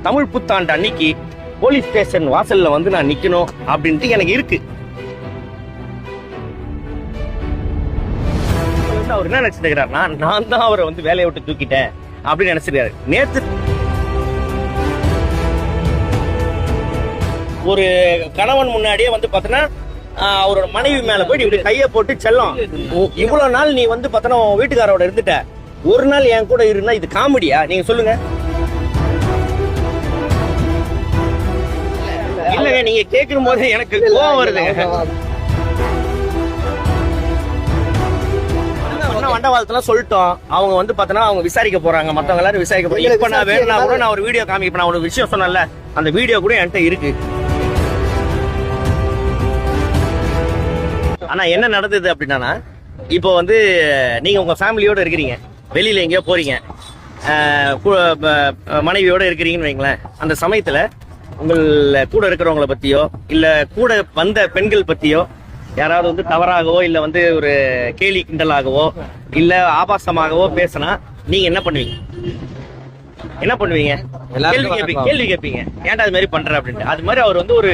தமிழ் புத்தாண்டு அன்னைக்கு police station வாசல்ல வந்து நான் நிக்கணும் அப்படின்ட்டு எனக்கு இருக்கு. அவர் என்ன நினைச்சிருக்கிறாருன்னா, நான் தான் அவரை வந்து வேலையை விட்டு தூக்கிட்டேன் அப்படின்னு நினைச்சிருக்காரு. நேத்து ஒரு கணவன் முன்னாடியே வந்து பாத்தீங்கன்னா அவரோட மனைவி மேல போயிட்டு இப்படி கைய போட்டு செல்லம், இவ்வளவு நாள் நீ வந்து பாத்தீங்கன்னா வீட்டுக்காரோட இருந்துட்ட, ஒரு நாள் என் கூட இருந்தா இது காமெடியா? நீங்க சொல்லுங்க. இல்லங்க, நீங்க கேட்கும் போது எனக்கு கோவம் வருதுங்க. வண்டவாளத்துல சொல்லிட்டோம், அவங்க வந்து பாத்தீங்கன்னா அவங்க விசாரிக்க போறாங்க, மத்தவங்க எல்லாரும் விசாரிக்க போறாங்க. இப்ப நான் வேணும்னா கூட நான் ஒரு வீடியோ காமிப்பேன். நான் ஒரு விஷயம் சொன்னேன்ல, அந்த வீடியோ கூட என்கிட்ட இருக்கு. ஆனா என்ன நடந்தது அப்படின்னா, இப்போ வந்து நீங்க உங்க ஃபேமிலியோட இருக்கிறீங்க, வெளியில எங்கேயோ போறீங்க, மனைவியோட இருக்கிறீங்கன்னு வைங்களேன். அந்த சமயத்துல உங்கள் கூட இருக்கிறவங்களை பத்தியோ இல்ல கூட வந்த பெண்கள் பத்தியோ யாராவது வந்து தவறாகவோ இல்ல வந்து ஒரு கேலி கிண்டலாகவோ இல்ல ஆபாசமாகவோ பேசினா நீங்க என்ன பண்ணுவீங்க? என்ன பண்ணுவீங்க? கேள்வி கேட்பீங்க, ஏன்டா அது மாதிரி பண்ற அப்படின்ட்டு. அது மாதிரி அவர் வந்து ஒரு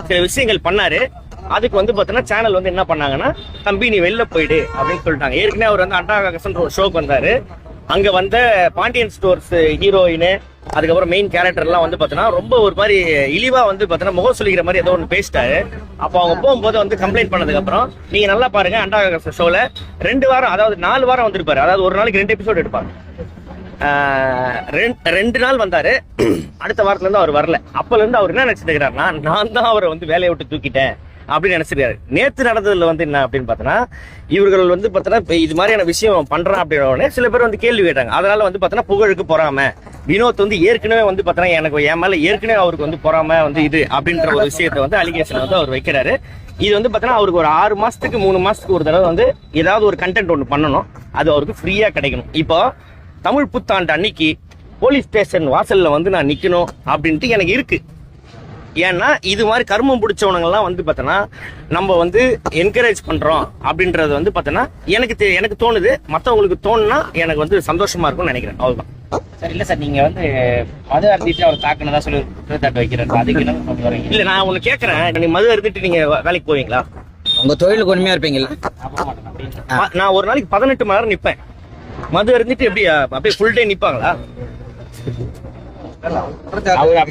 சில விஷயங்கள் பண்ணாரு. அதுக்கு வந்து பாத்தீங்கன்னா சேனல் வந்து என்ன பண்ணாங்கன்னா, தம்பி நீ வெளில போயிடு அப்படின்னு சொல்லிட்டாங்க. ஏற்கனவே அவர் வந்து அண்டாகசன் ஒரு ஷோக்கு வந்தாரு. அங்க வந்த பாண்டியன் ஸ்டோர்ஸ் ஹீரோயின், அதுக்கப்புறம் மெயின் கேரக்டர் எல்லாம் வந்து பாத்தீங்கன்னா ரொம்ப ஒரு மாதிரி இழிவா வந்து பாத்தீங்கன்னா முகம் சொல்லிக்கிற மாதிரி ஏதோ ஒன்று பேசிட்டாரு. அப்போ அவங்க போகும்போது வந்து கம்ப்ளைண்ட் பண்ணதுக்கு அப்புறம் நீங்க நல்லா பாருங்க, அண்டாகசன் ஷோல 2 வாரம், அதாவது 4 வாரம் வந்திருப்பாரு. அதாவது ஒரு நாளைக்கு 2 எபிசோட் எடுப்பாங்க. 2 நாள் வந்தாரு. அடுத்த வாரத்துல இருந்து அவர் வரல. அப்பல இருந்து அவர் என்ன நினைச்சிருக்கிறாருன்னா, நான் தான் அவரை வந்து வேலையை விட்டு தூக்கிட்டேன் அப்படின்னு நினைச்சிருக்காரு. நேத்து நடந்ததுல வந்து என்ன அப்படின்னு பாத்தீங்கன்னா, இவர்கள் வந்து பாத்தீங்கன்னா இது மாதிரியான விஷயம் பண்றான் அப்படின்னு சில பேர் வந்து கேள்வி கேட்டாங்க. அதனால வந்து பாத்தீங்கன்னா புகழுக்கு பொறாம, வினோத் வந்து ஏற்கனவே வந்து பாத்தீங்கன்னா எனக்கு என் மேல ஏற்கனவே அவருக்கு வந்து பொறாம வந்து இது அப்படின்ற ஒரு விஷயத்தை வந்து அலிகேஷன் வந்து அவர் வைக்கிறாரு. இது வந்து பாத்தீங்கன்னா அவருக்கு ஒரு 6 மாசத்துக்கு 3 மாசத்துக்கு ஒரு தடவை வந்து ஏதாவது ஒரு கண்டென்ட் ஒன்று பண்ணணும், அது அவருக்கு ஃப்ரீயா கிடைக்கணும். இப்போ தமிழ் புத்தாண்டு அன்னைக்கு போலீஸ் ஸ்டேஷன் வாசல்ல வந்து நான் நிக்கணும் அப்படின்ட்டு எனக்கு இருக்கு. ஏன்னா இது மாதிரி கர்மம் பிடிச்சவனுங்கெல்லாம் வந்து பார்த்தோன்னா நம்ம வந்து என்கரேஜ் பண்றோம் அப்படின்றது வந்து பார்த்தோன்னா எனக்கு தோணுது. மற்றவங்களுக்கு தோணுனா எனக்கு வந்து சந்தோஷமா இருக்கும்னு நினைக்கிறேன். அவ்வளவுதான் சார். இல்ல சார், நீங்க வந்து மது அருந்திட்டு அவர் தாக்குனதா சொல்லி குற்றச்சாட்டு வைக்கிறாரு. அதுக்கு இல்ல, நான் ஒண்ணு கேட்கறேன். நீங்க மது அருந்திட்டு நீங்க வேலைக்கு போவீங்களா? உங்க தொழிலுக்கு உண்மையா இருப்பீங்களா? நான் ஒரு நாளைக்கு 18 மணி நேரம் நிப்பேன். மது அருந்திட்டு எப்படி அப்படியே ஃபுல் டே நிப்பாங்களா?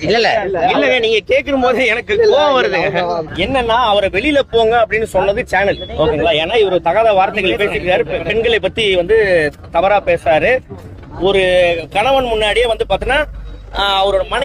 இல்லங்க, நீங்க கேட்கும் போது எனக்கு கோவம் வருதுங்க. என்னன்னா அவரை வெளியில போங்க அப்படின்னு சொன்னது சேனல், ஓகேங்களா? ஏன்னா இவர் தகாத வார்த்தைகள் பேசிருக்காரு, பெண்களை பத்தி வந்து தவறா பேசுறாரு. ஒரு கணவன் முன்னாடியே வந்து பாத்தீங்கன்னா அவரோட